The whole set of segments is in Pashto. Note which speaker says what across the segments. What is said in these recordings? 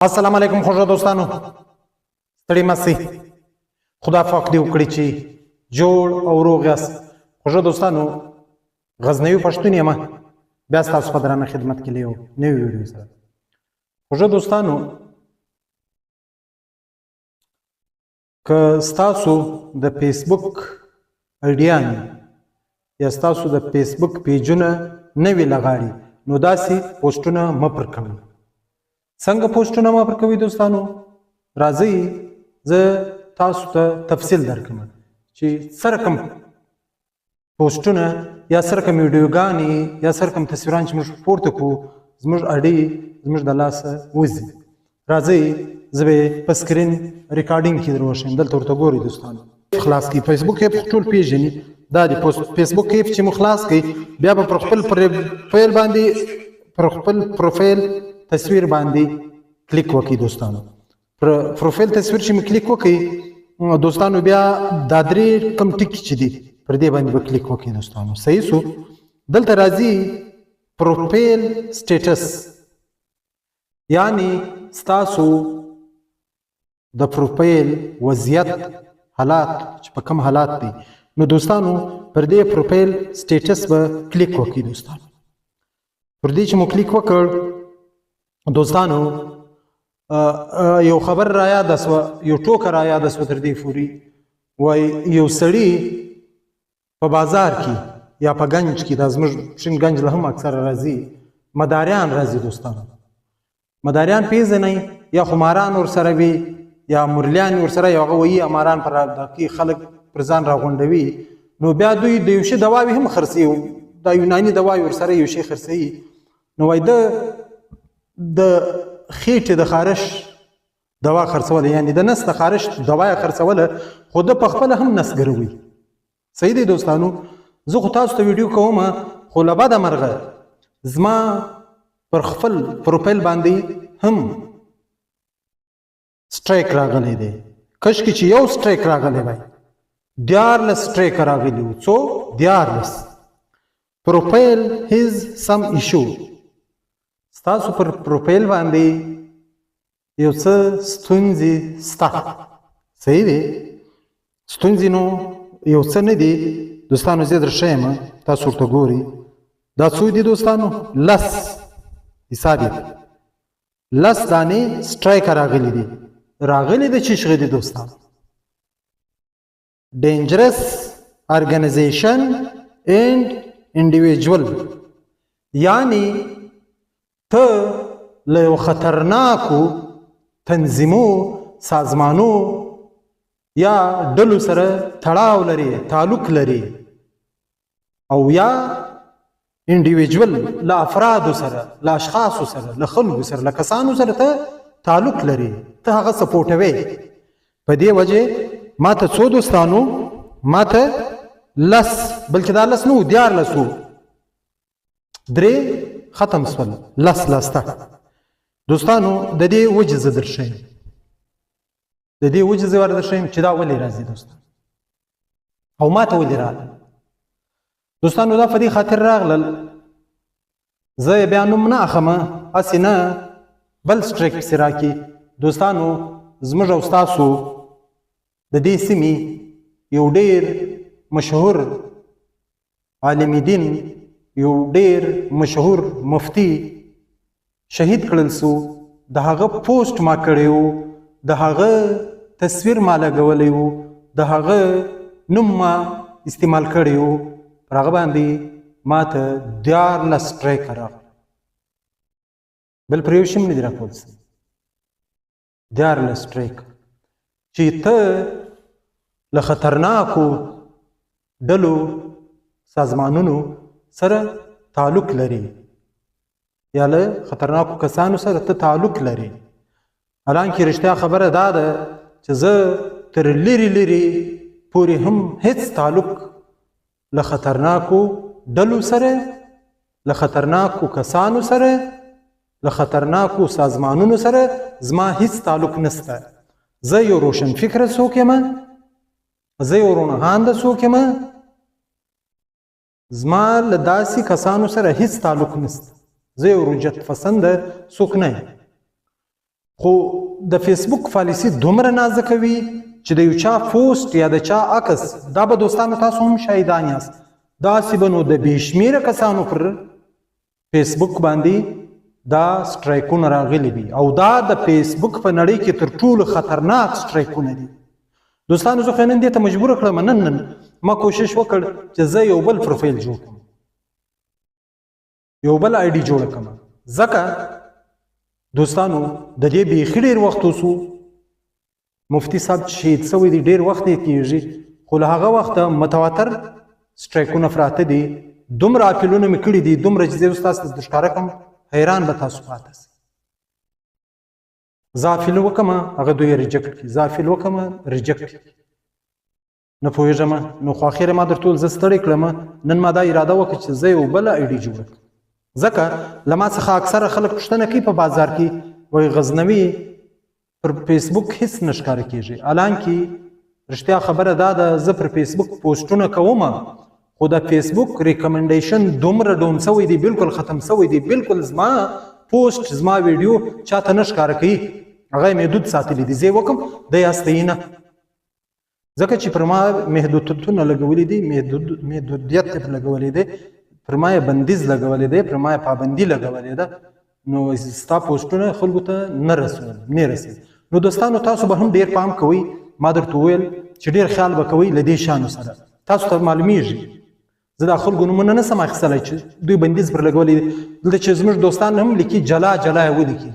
Speaker 1: السلام علیکم خوږو دوستانو، ستړي مه سئ. خدا پاک دې وکړي چې جوړ او روغ یاست. خوږو دوستانو، غزنوي پښتون یم، بیا ستاسو په درانه خدمت کې له یو نوي ویډیو سره. خوږو دوستانو، که ستاسو د فیسبوک ایډیانې یا ستاسو د فیسبوک پیجونه نه وي لغاړي، نو داسې پوسټونه مه پر کوئ. څنګه پوسټونه ما پر کوي دوستانو؟ راځئ زه تاسو ته تفصیل درکړم چې څه رقم پوسټونه یا څه رقم ویډیوګانې یا څه رقم تصویران چې موږ پورته کړو زموږ اډې زموږ د لاسه وځي. راځئ زه به په سکرین ریکارډینګ کې در وښیم. دلته ورته ګورئ دوستانو. خلاص کړئ فیسبوک ایپ ټول پیژني. دا د فیسبوک ایپ چې مو خلاص کړئ، بیا به پر خپل پروفایل باندې پر خپل پروفایل تصویر باندې کلیک وکړئ دوستانو. پروفایل تصویر چې مې کلیک وکړئ دوستانو، بیا دا درې کم ټکي چې دي پر دې باندې به کلیک وکړئ دوستانو. صحیح سو؟ دلته راځي پروفایل سټیټس، یعنی ستاسو د پروفایل وضعیت حالات چې په کم حالات دي، نو دوستانو پر دې پروفایل سټیټس به کلیک وکړئ دوستانو. پر دې چې مو کلیک وکړ دوستانو، یو خبر را یاد شوه، یو ټوکه را یاد شوه تر دې پورې. وایي یو سړي په بازار کې یا په ګنج کې، دا زموږ شین ګنج له هم اکثره راځي، مداریان راځي دوستانو. مداریان پیژنئ، یا خماران ورسره وي یا مرلیان ورسره، یا هغه وایي اماران پر کې خلک پر ځان راغونډوي. نو بیا دوی د یو شي دواوې هم خرڅوي، دا یوناني دواوې ورسره یو شی خرڅوي. نو وایي د خېټې د خارش دوا خرڅوله، یعنی د نس د خارش دوا یې خرڅوله، خو ده پخپله هم نس ګروي. صحیح دی دوستانو؟ زه خو تاسو ته ویډیو کوم، خو له بده مرغه زما پر خپل پروفایل باندې هم سټرایک راغلی دی. کشکې چې یو سټرایک راغلی وای، 14 سټرایک راغلي وو. څو؟ 14. پروفایل هیز سم ایشو. ستاسو پر پروفایل باندې یو څه ستونزې سته. صحیح دی؟ ستونزې نو یو څه نه دي دوستانو، زه درښیم، تاسو ورته ګورئ. دا څو دي دوستانو؟ 10 حساب یې 10 دانې سټرایک راغلي دي. راغلي د چې شغلې دي دوستانو؟ ډینجرس ارګنایزیشن اینډ انډیویجول، یعنی ته له یو خطرناکو تنظیمو، سازمانو یا ډلو سره تړاو لري، تعلق لري، او یا انډیویجول له افرادو سره، له اشخاصو سره، له خلکو سره، له کسانو سره ته تعلق لري، ته هغه سپورټوي. په دې وجه ما ته څو دوستانو؟ ما ته 10، بلکې دا 10 نه و، 14 و. 3 ختم سول، 10 ته دوستانو. د دې وجه زه درښیم، د دې وجه زه ور درښیم چې دا ولې راځي دوستانو، او ما ته ولې راغله دوستانو. دا په دې خاطر راغلل، زه یې بیا نوم نه اخلم، هسې نه بل سټریک پسې راکړي دوستانو. زموږ او ستاسو د دې سیمې یو ډېر مشهور عالم دین، یو ډېر مشهور مفتی شهید کړل سو. د هغه پوسټ ما کړی و، د هغه تصویر ما لګولی و، د هغه نوم ما استعمال کړی و. پر هغه باندې ما ته 14 سټرایک راغله، بل پر یو شی هم نه دي راکول سوي. 14 سټرایک چې ته له خطرناکو ډلو، سازمانونو سره تعلق لري، یا له خطرناکو کسانو سره ته تعلق لري. حالانکه رښتیا خبره دا ده چې زه تر لري لري پورې هم هیڅ تعلق له خطرناکو ډلو سره، له خطرناکو کسانو سره، له خطرناکو سازمانونو سره زما هیڅ تعلق نشته. زه یو روشن فکره څوک یم، زه یو رونهانده څوک یم، زما له داسې کسانو سره هیڅ تعلق نشته. زه یو رجعت پسنده څوک نه یم. خو د فیسبوک پالیسي دومره نازکه وي چې د یو چا پوسټ یا د چا عکس دا به دوستانو تاسو هم شاهدان یاست داسې به نو د بې شمېره کسانو پر فیسبوک باندې دا سټرایکونه راغلي دي او دا د فیسبوک په نړۍ کې تر ټولو خطرناک سټرایکونه دي دوستانو زه خو نن دې ته مجبوره کړم نن ما کوشش وکړ چې زه یو بل پروفایل جوړ کړم یو بل آی ډي جوړ کړم ځکه دوستانو د دې بیخي ډېر وخت وسو مفتي صاحب شهید سوی دی ډېر وخت یې کېږي خو له هغه وخته متواتر سټرایکونه پراته دي دومره اپیلونه مې کړي دي دومره چې زه اوس تاسو ته ښکاره کړم حیران به تاسو پاته سئ زه اپیل وکړم هغه دوی ریجکټ کړي زه اپیل وکړم ریجکټ کړي نه پوهېږم نو خو اخره ما در ټول زه ستړی کړم نن ما دا اراده وکړه چې زه یو بل آی ډي جوړه کړم ځکه له ما څخه اکثره خلک پوښتنه کوي په بازار کې وایي غزنوي پر فیسبوک هیڅ نه ښکاره کېږي حالانکه رښتیا خبره دا ده زه پر فیسبوک پوسټونه کوم خو د فیسبوک ریکمنډیشن دومره ډون سوی دی بالکل ختم سوی دی بالکل زما پوسټ زما ویډیو چاته نه ښکاره کوي هغه یې محدود ساتلی دي زه یې وکړم دی یاستوي نه ځکه چې پر ما محدودیتونه لګولي دي محدودیت یې پر لګولی دی پر ما یې بندیز لګولی دی پر ما یې پابندي لګولې ده نو ستا پوسټونه خلکو ته نه رسېږي نو دوستانو تاسو به هم ډېر پام کوئ ما درته وویل چې ډېر خیال به کوئ له دې شیانو سره تاسو ته معلومیږي زه دا خلکو نومونه نه سم اخیستلی چې دوی بندیز پر لګولی دی دلته چې زموږ دوستان هم لیکي جلا جلا یې ولیکي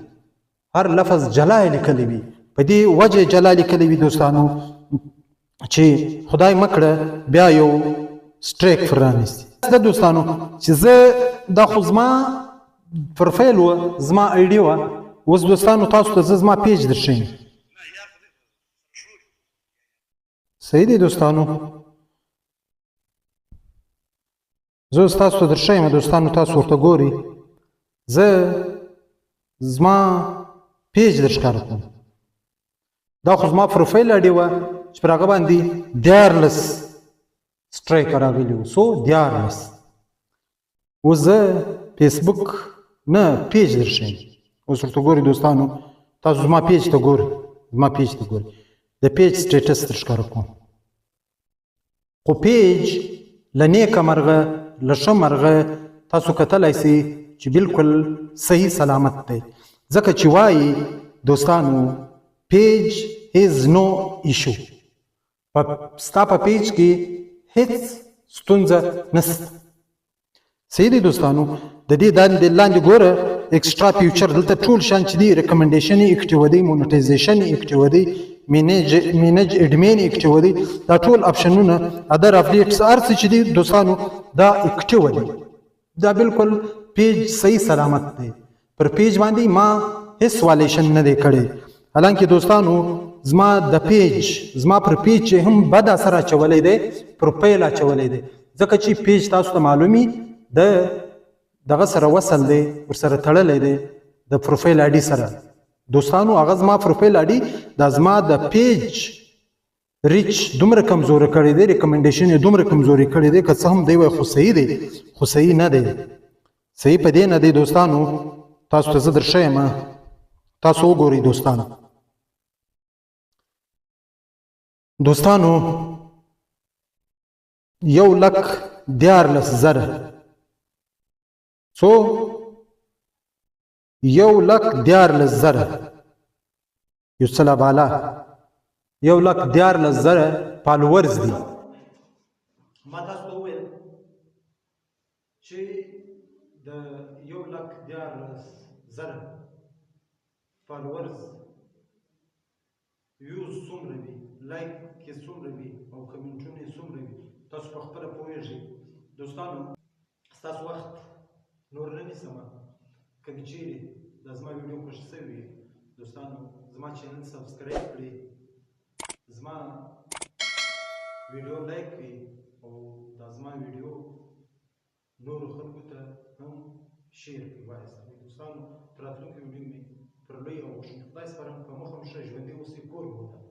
Speaker 1: هر لفظ جلا یې لیکلی وي په دې وجه جلا لیکلی وي دوستانو چې خدای مکړه بیا یو سټریک پر رانیسي دوستانو چې زه دا خو زما پروفایل و زما آی ډي وه اوس دوستانو تاسو ته زه زما پیج درښیم صحیح دی دوستانو زه اوس تاسو ته درښیم دوستانو تاسو ورته ګورئ زه زما پیج در ښکاره کوم دا خو زما پروفایل آی ډي وه چې پر هغه باندې 14 سټرایک راغلی و سو 14 اوس زه فیسبوک نه پیج درښیم اوس ورته ګورئ دوستانو تاسو زما پیج ته ګورئ د پیج سټیټس در ښکاره کوم خو پیج له نیکه مرغه له ښه مرغه تاسو کتلی سئ چې بالکل صحیح سلامت دی ځکه چې وایي دوستانو پیج هیز نو ایشو ستا په پیج کې هیڅ ستونزه نشته صحیح دی دوستانو د دې لاندې ګوره ایکسټرا فیوچر دلته ټول شیان چې دي ریکمنډیشن یې اکټیو دی مونټایزیشن یې اکټیو دی مینج اډمین یې اکټیو دی دا ټول اپشنونه ادر اپډیټس هر څه چې دي دوستانو دا اکټیو دی دا بالکل پیج صحیح سلامت دی پر پیج باندې ما هیڅ والیشن نه دی کړی حالانکه دوستانو زما د پیج زما پر پیج چې هم بد اثر اچولی دی پروفایل اچولی دی ځکه چې پیج تاسو ته معلومي د دغه سره وصل دی ورسره تړلی دی د پروفایل آی ډي سره دوستانو هغه زما پروفایل آی ډي دا زما د پیج ریچ دومره کمزوری کړی دی ریکمنډیشن یې دومره کمزوری کړی دی که څه هم دی وایي خو صحیح دی خو صحیح نه دی صحیح په دې نه دی دوستانو تاسو ته زه درښیم تاسو وګورئ دوستانو 1,14,000 څو 1,14,000 یو څه لا بالا 1,14,000 فالوورز دي ما تاسو ته وویل چې د 1,14,000 فالوورز ویوز څومره وي لایک کې څومره وي او کمنټونه یې څومره وي تاسو په خپله پوهېږئ دوستانو ستاسو وخت نور نه نیسم که مې چیرې دا زما ویډیو خوښ شوې وي دوستانو زما چینل سبسکرایب کړئ زما ویډیو لایک کړئ او دا زما ویډیو نورو خلکو ته هم شیر کړئ وایسته دوستانو په راتلونکي ویډیو مې پر لوی او خدای سپارم په مخ هم ښه ژوندي اوسئ کور مو